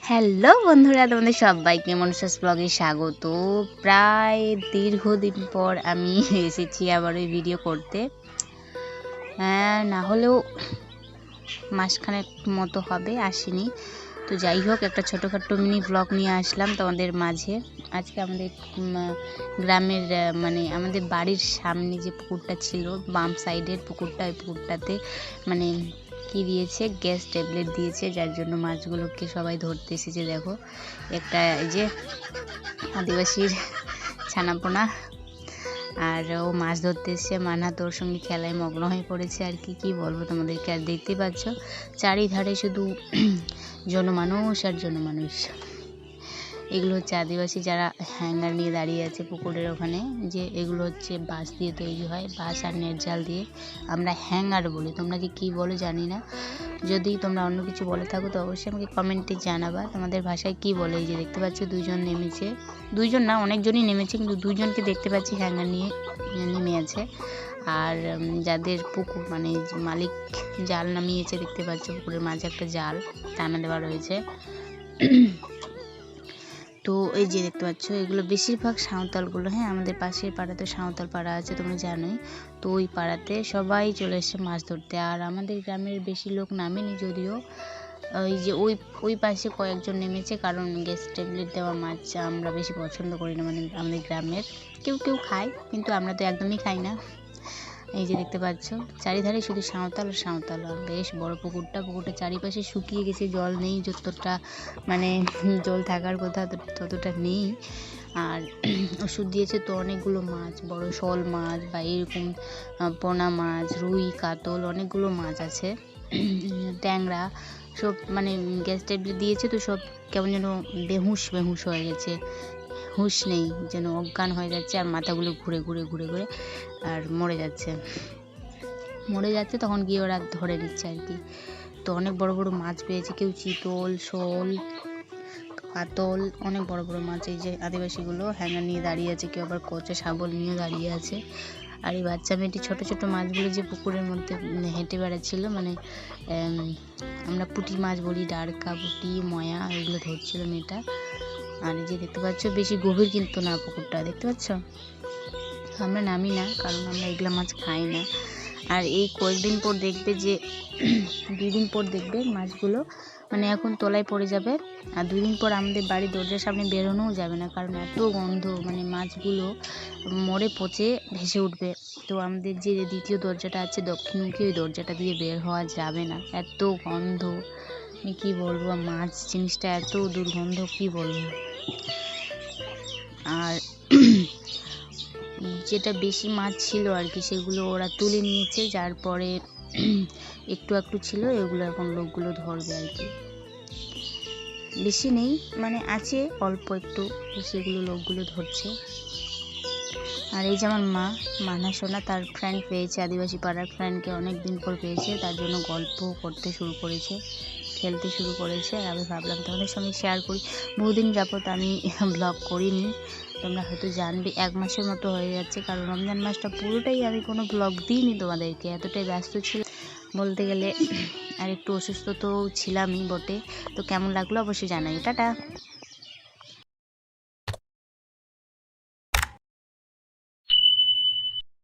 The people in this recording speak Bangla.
হ্যালো বন্ধুরা, তোমাদের সবাইকে মনুষ্যাস ব্লগে স্বাগত। প্রায় দীর্ঘদিন পর আমি এসেছি আবার ওই ভিডিও করতে। না হলেও মাসখানেক মতো হবে আসিনি। তো যাই হোক, একটা ছোটোখাটো মিনি ব্লগ নিয়ে আসলাম তোমাদের মাঝে। আজকে আমাদের গ্রামের মানে আমাদের বাড়ির সামনে যে পুকুরটা ছিল, বাম সাইডের পুকুরটা, ওই পুকুরটাতে মানে কি দিয়েছে, গ্যাস ট্যাবলেট দিয়েছে, যার জন্য মাছগুলোকে সবাই ধরতে এসেছে। দেখো একটা এই যে আদিবাসীর ছানাপোনা, আর ও মাছ ধরতে এসছে। মানা তোর সঙ্গে খেলায় মগ্ন হয়ে পড়েছে আর কি বলবো তোমাদেরকে। আর দেখতে পাচ্ছ চারিধারে শুধু জনমানুষ আর জনমানুষ। এগুলো হচ্ছে আদিবাসী যারা হ্যাঙ্গার নিয়ে দাঁড়িয়ে আছে পুকুরের ওখানে। যে এগুলো হচ্ছে বাঁশ দিয়ে তৈরি হয়, বাঁশ আর নেট জাল দিয়ে। আমরা হ্যাঙ্গার বলি, তোমরা যে কী বলো জানি না। যদি তোমরা অন্য কিছু বলে থাকো তো অবশ্যই আমাকে কমেন্টে জানাবা তোমাদের ভাষায় কী বলে। এই যে দেখতে পাচ্ছ দুইজন নেমেছে, দুইজন না অনেকজনই নেমেছে, কিন্তু দুইজনকে দেখতে পাচ্ছি হ্যাঙ্গার নিয়ে নেমে আছে। আর যাদের পুকুর মানে মালিক জাল নামিয়েছে, দেখতে পাচ্ছ পুকুরের মাঝে একটা জাল টানা দেওয়া রয়েছে। তো এই যে দেখতে পাচ্ছ এগুলো বেশিরভাগ সাঁওতালগুলো। হ্যাঁ, আমাদের পাশের পাড়াতে সাঁওতাল পাড়া আছে, তোমরা জানোই। তো ওই পাড়াতে সবাই চলে এসছে মাছ ধরতে। আর আমাদের গ্রামের বেশি লোক নামেনি যদিও, ওই যে ওই পাশে কয়েকজন নেমেছে, কারণ গ্যাস ট্যাবলেট দেওয়া মাছ আমরা বেশি পছন্দ করি না। মানে আমাদের গ্রামের কেউ কেউ খায়, কিন্তু আমরা তো একদমই খাই না। এই যে দেখতে পাচ্ছ চারিধারে শুধু সাঁওতাল আর সাঁওতাল। আর বেশ বড় পুকুরটা চারিপাশে শুকিয়ে গেছে, জল নেই যতটা মানে জল থাকার কথা ততটা নেই। আর ওষুধ দিয়েছে তো অনেকগুলো মাছ, বড় শোল মাছ বা এরকম পোনা মাছ, রুই, কাতল, অনেকগুলো মাছ আছে, ট্যাংরা সব। মানে গ্যাস ট্যাবলেট দিয়েছে তো সব কেমন যেন বেহুশ হয়ে গেছে, হুঁশ নেই, যেন অজ্ঞান হয়ে যাচ্ছে। আর মাথাগুলো ঘুরে আর মরে যাচ্ছে। তখন গিয়ে ওরা ধরে নিচ্ছে আর কি। তো অনেক বড় বড় মাছ পেয়েছে, কেউ চিতল, শোল, কাতল, অনেক বড় বড় মাছ। এই যে আদিবাসীগুলো হ্যাঙ্গার নিয়ে দাঁড়িয়ে আছে, কেউ আবার কচা শাবল নিয়ে দাঁড়িয়ে আছে। আর এই বাচ্চা মেয়েটি ছোট ছোট মাছগুলো যে পুকুরের মধ্যে হেঁটে বেড়াচ্ছিল, মানে আমরা পুঁটি মাছ বলি, ডারকা, পুঁটি, ময়া, এগুলো ধরছিল মেয়েটা। আর এই যে দেখতে পাচ্ছ বেশি গভীর কিন্তু না পুকুরটা, দেখতে পাচ্ছ। আমরা নামি না, কারণ আমরা এগুলো মাছ খাই না। আর এই কয়েকদিন পর দেখবে যে 2 দিন পর দেখবে মাছগুলো মানে এখন তলায় পড়ে যাবে। আর 2 দিন পর আমাদের বাড়ির দরজার সামনে বেরোনোও যাবে না, কারণ এত গন্ধ, মানে মাছগুলো মরে পচে ভেসে উঠবে। তো আমাদের যে দ্বিতীয় দরজাটা আছে দক্ষিণমুখী, ওই দরজাটা দিয়ে বের হওয়া যাবে না, এত গন্ধ। আমি কী বলবো, মাছ জিনিসটা এত দুর্গন্ধ, কী বলবো। আর যেটা বেশি মাছ ছিল আর কি, সেগুলো ওরা তুলে নিয়েছে, যার পরে একটু ছিল, এগুলো এখন লোকগুলো ধরবে আর কি। বেশি নেই, মানে আছে অল্প একটু, সেগুলো লোকগুলো ধরছে। আর এই যে আমার মানা সোনা, তার ফ্রেন্ড পেয়েছে, আদিবাসী পাড়ার ফ্রেন্ডকে অনেক দিন পর পেয়েছে, তার জন্য গল্প করতে শুরু করেছে, খেলতে শুরু করেছে। আর আমি ভাবলাম তোমাদের সঙ্গে শেয়ার করি। বহুদিন যাবত আমি ব্লগ করিনি, তোমরা হয়তো জানবে। 1 মাসের মতো হয়ে যাচ্ছে, কারণ রমজান মাসটা পুরোটাই আমি কোনো ব্লগ দিইনি তোমাদেরকে, এতটাই ব্যস্ত ছিল বলতে গেলে। আর একটু অসুস্থ তো ছিলামই বটে। তো কেমন লাগলো অবশ্যই জানাই। টাটা।